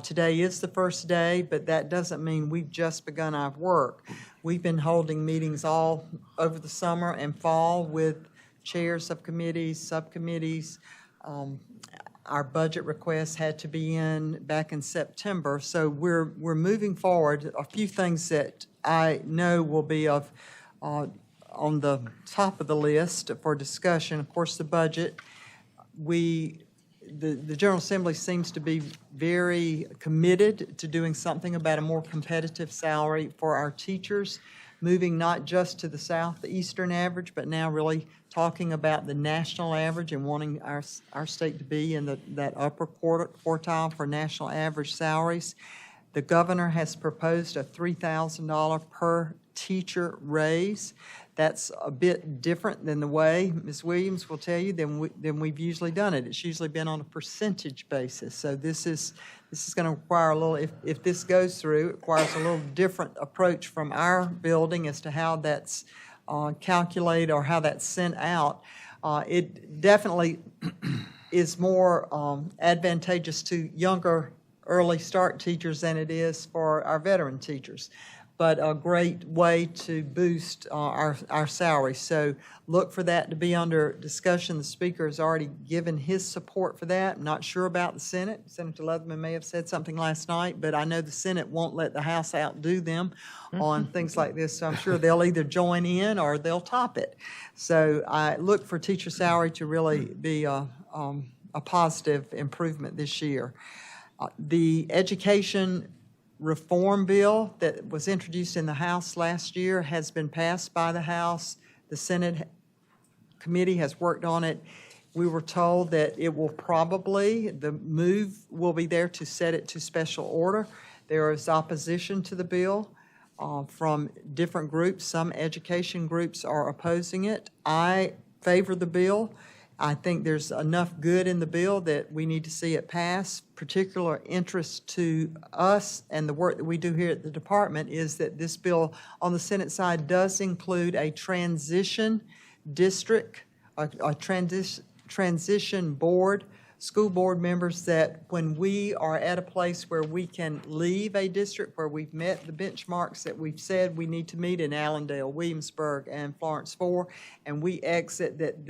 Today is the first day, but that doesn't mean we've just begun our work. We've been holding meetings all over the summer and fall with chairs of committees, subcommittees. Our budget requests had to be in back in September, so we're moving forward. A few things that I know will be of on the top of the list for discussion. Of course, the budget. The General Assembly seems to be very committed to doing something about a more competitive salary for our teachers, moving not just to the southeastern average, but now really talking about the national average and wanting our state to be in that upper quartile for national average salaries. The governor has proposed a $3,000 per teacher raise. That's a bit different than the way, Ms. Williams will tell you, than we've usually done it. It's usually been on a percentage basis. So this is going to require a little, if this goes through, it requires a little different approach from our building as to how that's calculated or how that's sent out. It definitely is more advantageous to younger early start teachers than it is for our veteran teachers, but a great way to boost our salaries. So look for that to be under discussion. The Speaker has already given his support for that. I'm not sure about the Senate. Senator Leatherman may have said something last night, but I know the Senate won't let the House outdo them on things like this, so I'm sure they'll either join in or they'll top it. So I look for teacher salary to really be a a positive improvement this year. The education reform bill that was introduced in the House last year has been passed by the House. The Senate committee has worked on it. We were told that it will probably, the move will be there to set it to special order. There is opposition to the bill from different groups. Some education groups are opposing it. I favor the bill. I think there's enough good in the bill that we need to see it pass. Particular interest to us and the work that we do here at the department is that this bill on the Senate side does include a transition district, a transition board, school board members, that when we are at a place where we can leave a district where we've met the benchmarks that we've said we need to meet in Allendale, Williamsburg, and Florence 4, and we exit, that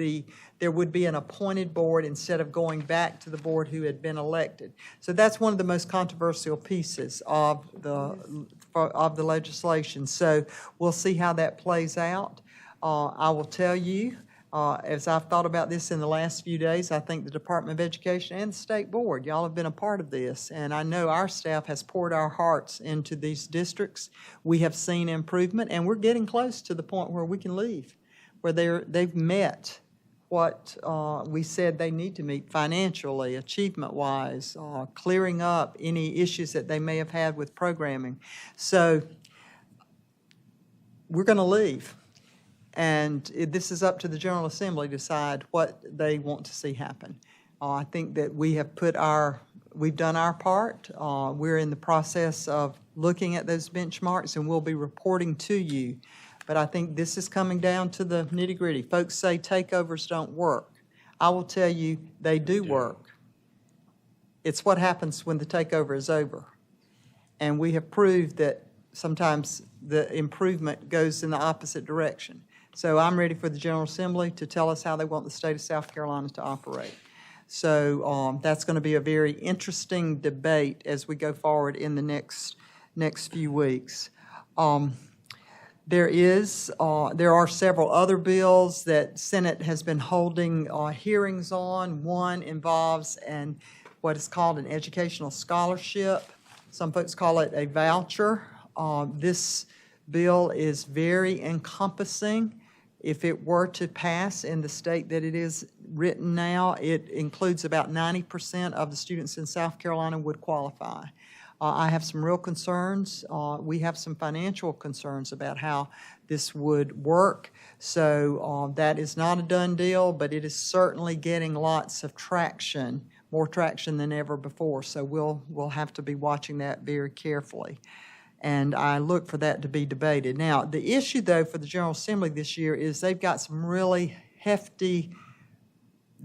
there would be an appointed board instead of going back to the board who had been elected. So that's one of the most controversial pieces of the legislation. So we'll see how that plays out. I will tell you, as I've thought about this in the last few days, I think the Department of Education and the State Board, y'all have been a part of this, and I know our staff has poured our hearts into these districts. We have seen improvement, and we're getting close to the point where we can leave, where they've met what we said they need to meet financially, achievement-wise, clearing up any issues that they may have had with programming. So we're going to leave. And this is up to the General Assembly to decide what they want to see happen. I think that we've done our part. We're in the process of looking at those benchmarks, and we'll be reporting to you. But I think this is coming down to the nitty-gritty. Folks say takeovers don't work. I will tell you they do work. It's what happens when the takeover is over. And we have proved that sometimes the improvement goes in the opposite direction. So I'm ready for the General Assembly to tell us how they want the state of South Carolina to operate. So that's going to be a very interesting debate as we go forward in the next few weeks. There are several other bills that Senate has been holding hearings on. One involves what is called an educational scholarship. Some folks call it a voucher. This bill is very encompassing. If it were to pass in the state that it is written now, it includes about 90% of the students in South Carolina would qualify. I have some real concerns. We have some financial concerns about how this would work. So that is not a done deal, but it is certainly getting lots of traction, more traction than ever before. So we'll have to be watching that very carefully. And I look for that to be debated. Now, the issue, though, for the General Assembly this year is they've got some really hefty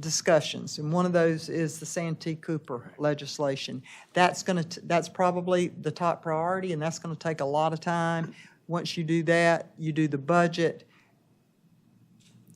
discussions, and one of those is the Santee Cooper legislation. That's probably the top priority, and that's going to take a lot of time. Once you do that, you do the budget.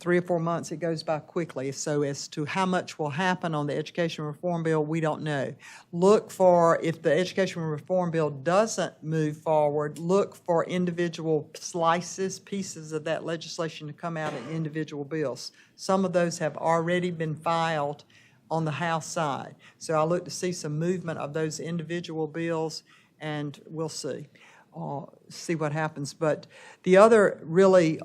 3 or 4 months, it goes by quickly. So as to how much will happen on the education reform bill, we don't know. Look for, if the education reform bill doesn't move forward, look for individual slices, pieces of that legislation to come out in individual bills. Some of those have already been filed on the House side. So I look to see some movement of those individual bills, and we'll see. See what happens. But the other really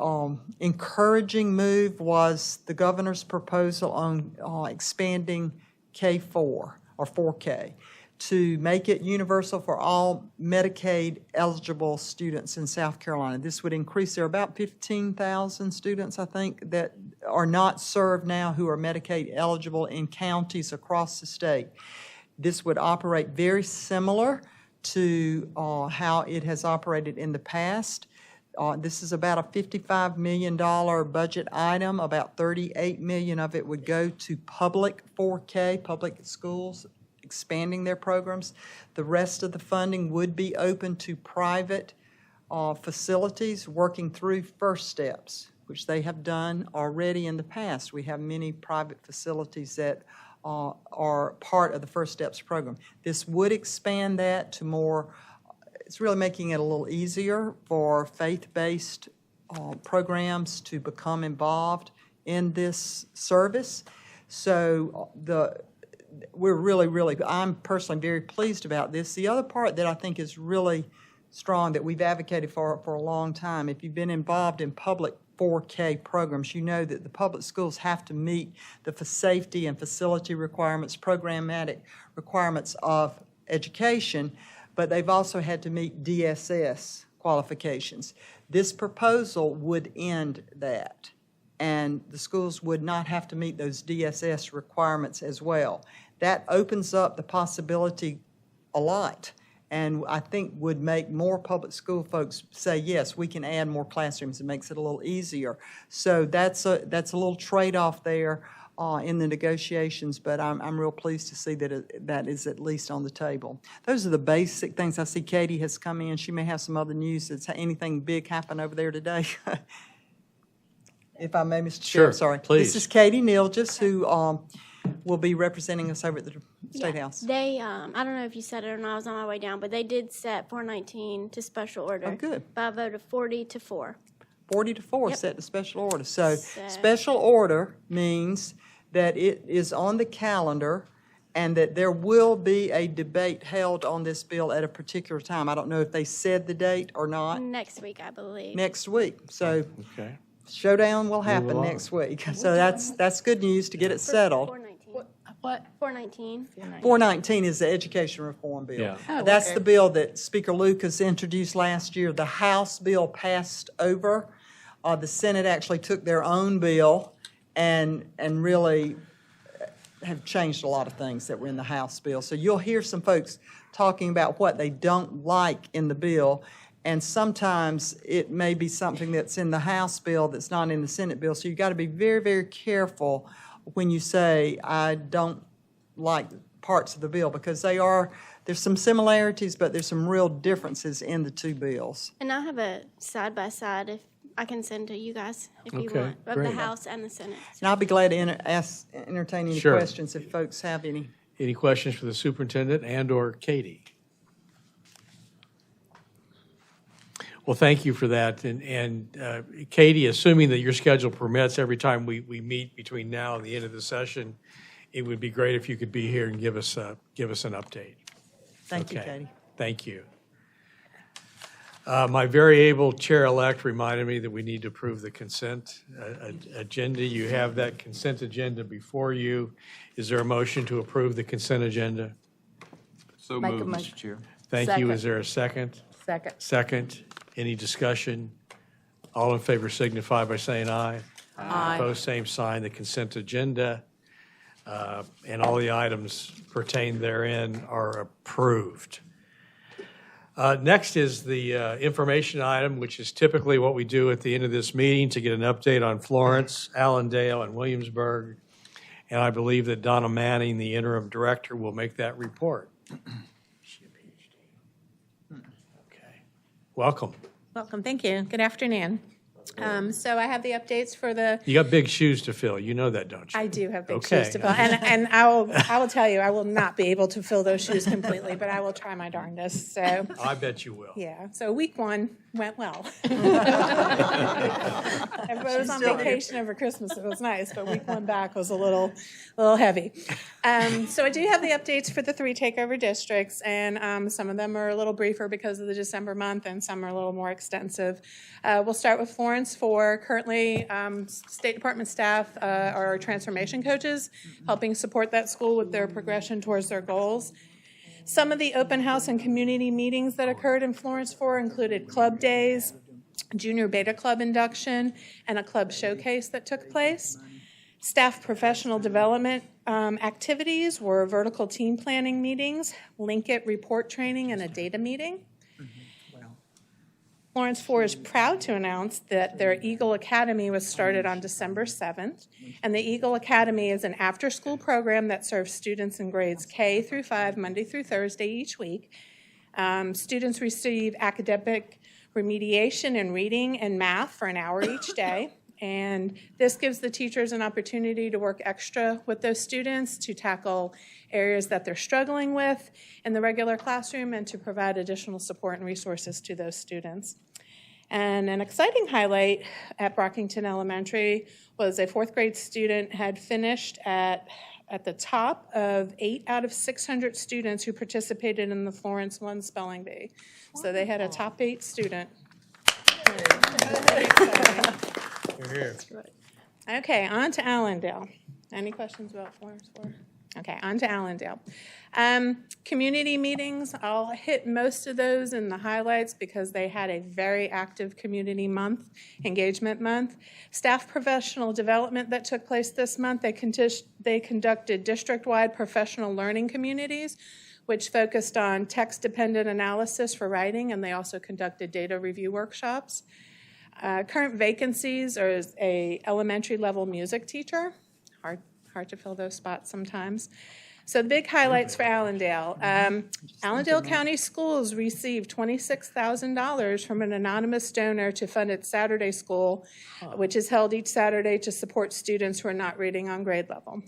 encouraging move was the governor's proposal on expanding K-4 or 4K to make it universal for all Medicaid eligible students in South Carolina. This would increase, there are about 15,000 students, I think, that are not served now who are Medicaid eligible in counties across the state. This would operate very similar to how it has operated in the past. This is about a $55 million budget item. About $38 million of it would go to public 4K, public schools, expanding their programs. The rest of the funding would be open to private facilities working through First Steps, which they have done already in the past. We have many private facilities that are part of the First Steps program. This would expand that to more, it's really making it a little easier for faith-based programs to become involved in this service. So we're really, I'm personally very pleased about this. The other part that I think is really strong that we've advocated for a long time, if you've been involved in public 4K programs, you know that the public schools have to meet the safety and facility requirements, programmatic requirements of education, but they've also had to meet DSS qualifications. This proposal would end that, and the schools would not have to meet those DSS requirements as well. That opens up the possibility a lot, and I think would make more public school folks say, yes, we can add more classrooms. It makes it a little easier. So that's a little trade-off there in the negotiations, but I'm real pleased to see that that is at least on the table. Those are the basic things. I see Katie has come in. She may have some other news. That's anything big happen over there today? If I may, Mr. Chair, I'm sorry. Please. This is Katie Nilgis, who will be representing us over at the State House. They, I don't know if you said it or not, I was on my way down, but they did set 419 to special order. Oh, good. By a vote of 40-4. 40-4 Yep. set to special order. So special order means that it is on the calendar and that there will be a debate held on this bill at a particular time. I don't know if they said the date or not. Next week, I believe. Next week. So Okay. showdown will happen along. next week. So that's good news to get it settled. 419. What? 419. 419 is the education reform bill. Yeah. Oh, That's okay. the bill that Speaker Lucas introduced last year. The House bill passed over. The Senate actually took their own bill and really have changed a lot of things that were in the House bill. So you'll hear some folks talking about what they don't like in the bill, and sometimes it may be something that's in the House bill that's not in the Senate bill. So you've got to be very, very careful when you say, I don't like parts of the bill, because there's some similarities, but there's some real differences in the two bills. And I have a side-by-side if I can send to you guys if you Okay, want, of great. the House and the Senate. And I'll be glad to entertain any Sure. questions if folks have any. Any questions for the superintendent and/or Katie? Well, thank you for that. And Katie, assuming that your schedule permits, every time we meet between now and the end of the session, it would be great if you could be here and give us an update. Thank you, Okay. Katie. Thank you. My very able chair-elect reminded me that we need to approve the consent agenda. You have that consent agenda before you. Is there a motion to approve the consent agenda? So Make a moved, motion. Mr. Chair. Thank you. Second. Is there a second? Second. Second. Any discussion? All in favor signify by saying aye. Aye. Opposed, same sign. The consent agenda and all the items pertained therein are approved. Next is the information item, which is typically what we do at the end of this meeting to get an update on Florence, Allendale, and Williamsburg. And I believe that Donna Manning, the interim director, will make that report. Is she a PhD? Okay. Welcome. Welcome, thank you. Good afternoon. So I have the updates for the, You got big shoes to fill. You know that, don't you? I do have big Okay. shoes to fill. And I will tell you, I will not be able to fill those shoes completely, but I will try my darndest, so. I bet you will. Yeah, so week one went well. Everybody was on vacation over Christmas, it was nice, but week one back was a little heavy. So I do have the updates for the 3 takeover districts, and some of them are a little briefer because of the December month, and some are a little more extensive. We'll start with Florence. Currently, State Department staff are transformation coaches, helping support that school with their progression towards their goals. Some of the open house and community meetings that occurred in Florence 4 included club days, junior beta club induction, and a club showcase that took place. Staff professional development activities were vertical team planning meetings, Linkit report training, and a data meeting. Florence 4 is proud to announce that their Eagle Academy was started on December 7th, and the Eagle Academy is an after-school program that serves students in grades K through 5, Monday through Thursday each week. Students receive academic remediation in reading and math for an hour each day, and this gives the teachers an opportunity to work extra with those students to tackle areas that they're struggling with in the regular classroom and to provide additional support and resources to those students. And an exciting highlight at Brockington Elementary was a 4th grade student had finished at at the top of 8 out of 600 students who participated in the Florence 1 spelling bee. So they had a top 8 student. Okay, on to Allendale. Any questions about Florence 4? Okay, on to Allendale. Community meetings, I'll hit most of those in the highlights because they had a very active community month, engagement month. Staff professional development that took place this month, they conducted district-wide professional learning communities, which focused on text-dependent analysis for writing, and they also conducted data review workshops. Current vacancies are a elementary level music teacher. Hard to fill those spots sometimes. So the big highlights for Allendale. Allendale County Schools received $26,000 from an anonymous donor to fund its Saturday school, which is held each Saturday to support students who are not reading on grade level.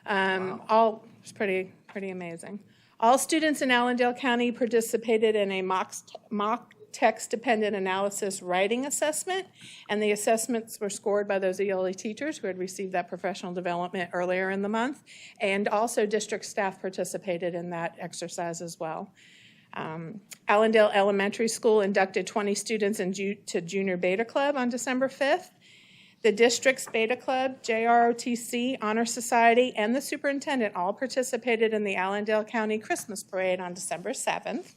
It's pretty amazing. All students in Allendale County participated in a mock text-dependent analysis writing assessment, and the assessments were scored by those ELA teachers who had received that professional development earlier in the month, and also district staff participated in that exercise as well. Allendale Elementary School inducted 20 students to Junior Beta Club on December 5th. The district's Beta Club, JROTC, Honor Society, and the superintendent all participated in the Allendale County Christmas Parade on December 7th.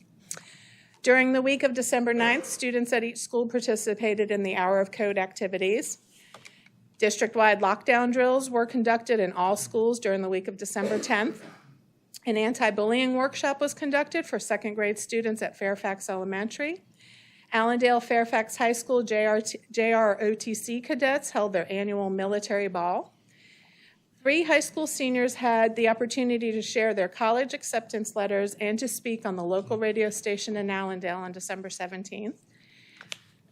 During the week of December 9th, students at each school participated in the Hour of Code activities. District-wide lockdown drills were conducted in all schools during the week of December 10th. An anti-bullying workshop was conducted for second grade students at Fairfax Elementary. Allendale Fairfax High School JROTC cadets held their annual military ball. 3 high school seniors had the opportunity to share their college acceptance letters and to speak on the local radio station in Allendale on December 17th.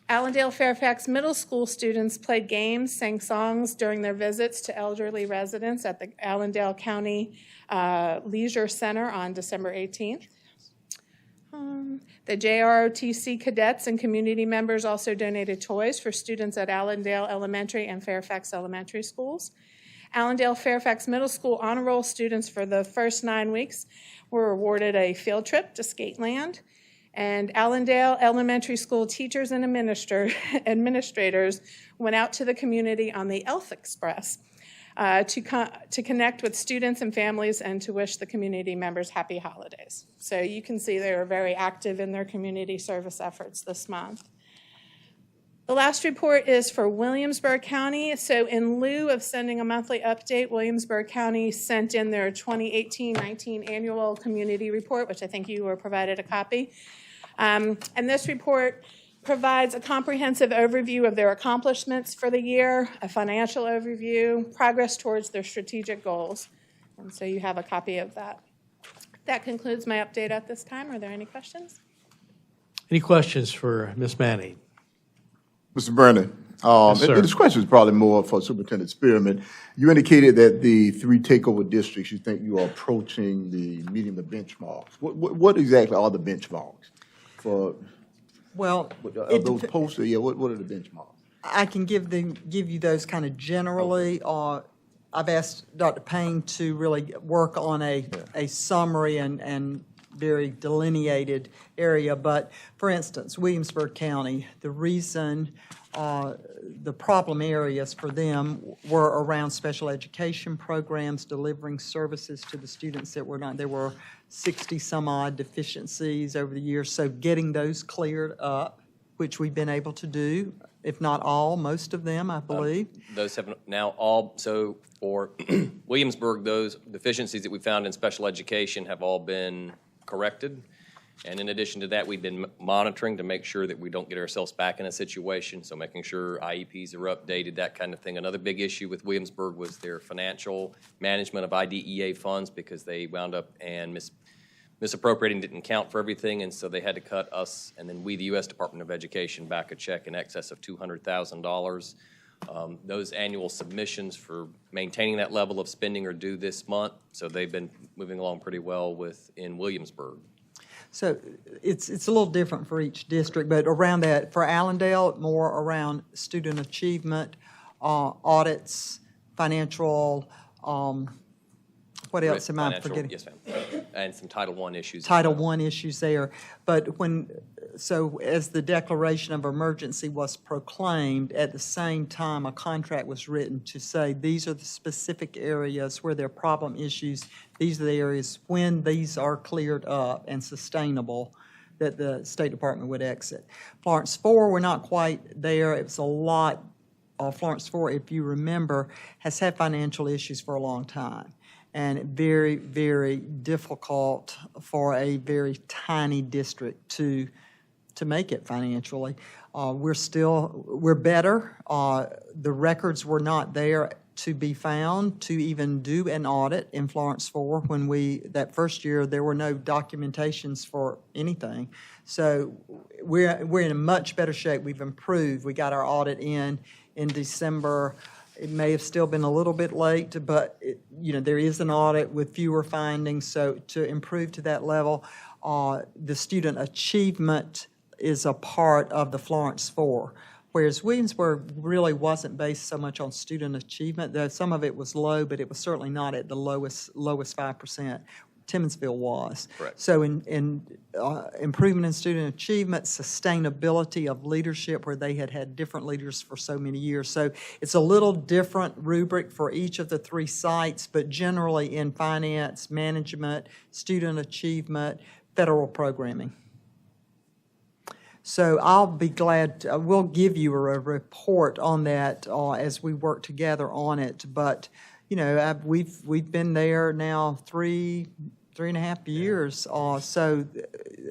Allendale Fairfax Middle School students played games, sang songs during their visits to elderly residents at the Allendale County Leisure Center on December 18th. The JROTC cadets and community members also donated toys for students at Allendale Elementary and Fairfax Elementary schools. Allendale Fairfax Middle School honor roll students for the first 9 weeks were awarded a field trip to Skateland. And Allendale Elementary School teachers and administrators went out to the community on the Elf Express to connect with students and families and to wish the community members happy holidays. So you can see they were very active in their community service efforts this month. The last report is for Williamsburg County. So in lieu of sending a monthly update, Williamsburg County sent in their 2018-19 annual community report, which I think you were provided a copy. And this report provides a comprehensive overview of their accomplishments for the year, a financial overview, progress towards their strategic goals. And so you have a copy of that. That concludes my update at this time. Are there any questions? Any questions for Ms. Manning? Mr. Brennan, Yes, sir. this question is probably more for Superintendent Spearman. You indicated that the 3 takeover districts, you think you are approaching meeting the benchmarks. What exactly are the benchmarks for? Well, those posted, yeah, what are the benchmarks? I can give you those kind of generally. I've asked Dr. Payne to really work on a summary and very delineated area. But for instance, Williamsburg County, the reason the problem areas for them were around special education programs, delivering services to the students that were not, there were 60 some odd deficiencies over the years. So getting those cleared up, which we've been able to do, if not all, most of them, I believe. Those have now all, so for Williamsburg, those deficiencies that we found in special education have all been corrected. And in addition to that, we've been monitoring to make sure that we don't get ourselves back in a situation, so making sure IEPs are updated, that kind of thing. Another big issue with Williamsburg was their financial management of IDEA funds, because they wound up and misappropriating, didn't count for everything, and so they had to cut us, and then we, the U.S. Department of Education, back a check in excess of $200,000. Those annual submissions for maintaining that level of spending are due this month, so they've been moving along pretty well in Williamsburg. So it's a little different for each district, but around that, for Allendale, more around student achievement, audits, financial what else am I Financial- forgetting? Yes, ma'am. And some Title I issues. as Title well. I issues there. But so as the declaration of emergency was proclaimed, at the same time, a contract was written to say, these are the specific areas where there are problem issues. These are the areas when these are cleared up and sustainable that the State Department would exit. Florence 4, we're not quite there. It was a lot. Florence 4, if you remember, has had financial issues for a long time. And very, very difficult for a very tiny district to make it financially. We're better. The records were not there to be found to even do an audit in Florence 4. That first year, there were no documentations for anything. So we're in a much better shape. We've improved. We got our audit in December. It may have still been a little bit late, but there is an audit with fewer findings. So to improve to that level, the student achievement is a part of the Florence 4. Whereas Williamsburg really wasn't based so much on student achievement, though some of it was low, but it was certainly not at the lowest 5%. Timmonsville was. Correct. So in improvement in student achievement, sustainability of leadership, where they had different leaders for so many years. So it's a little different rubric for each of the three sites, but generally in finance, management, student achievement, federal programming. So I'll be glad, we'll give you a report on that as we work together on it. But, we've been there now three and a half years. So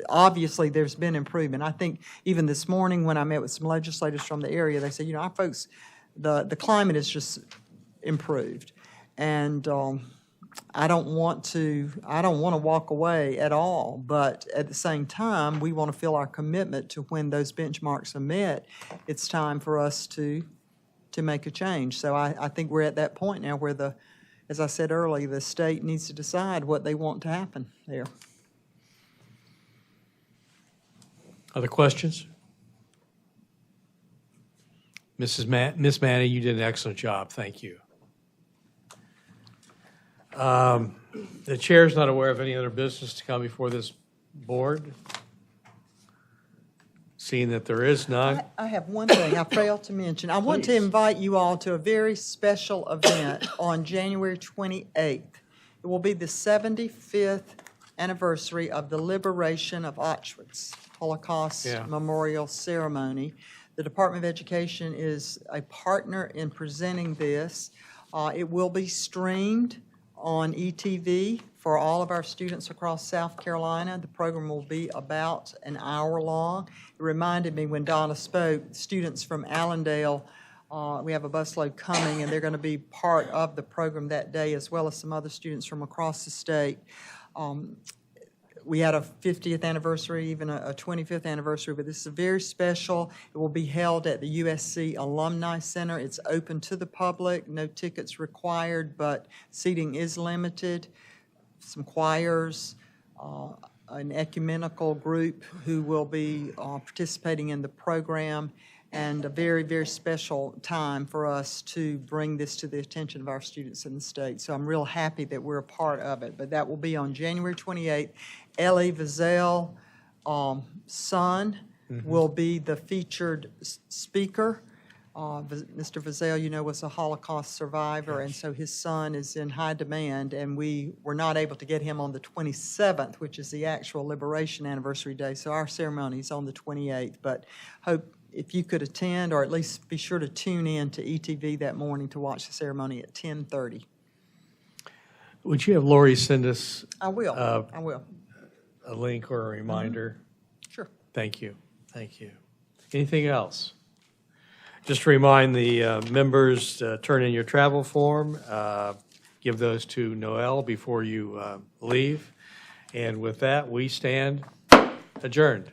obviously there's been improvement. I think even this morning when I met with some legislators from the area, they said, our folks, the climate has just improved. And I don't want to walk away at all, but at the same time, we want to feel our commitment to when those benchmarks are met, it's time for us to make a change. So I think we're at that point now where as I said earlier, the state needs to decide what they want to happen there. Other questions? Miss Manning, you did an excellent job. Thank you. The chair is not aware of any other business to come before this board. Seeing that there is none. I have one thing I failed to mention. I want to invite you all to a very special event on January 28th. It will be the 75th anniversary of the liberation of Auschwitz, Holocaust Memorial Ceremony. The Department of Education is a partner in presenting this. It will be streamed on ETV for all of our students across South Carolina. The program will be about an hour long. It reminded me when Donna spoke, students from Allendale, we have a busload coming, and they're going to be part of the program that day, as well as some other students from across the state. We had a 50th anniversary, even a 25th anniversary, but this is very special. It will be held at the USC Alumni Center. It's open to the public, no tickets required, but seating is limited. Some choirs, an ecumenical group who will be participating in the program, and a very, very special time for us to bring this to the attention of our students in the state. So I'm real happy that we're a part of it. But that will be on January 28th. Elie Wiesel, son, will be the featured speaker. Mr. Wiesel, was a Holocaust survivor, and so his son is in high demand, and we were not able to get him on the 27th, which is the actual liberation anniversary day. So our ceremony is on the 28th, but hope if you could attend, or at least be sure to tune in to ETV that morning to watch the ceremony at 10:30. Would you have Lori send us? I will. A link or a reminder? Sure. Thank you. Thank you. Anything else? Just to remind the members, turn in your travel form. Give those to Noel before you leave. And with that, we stand adjourned.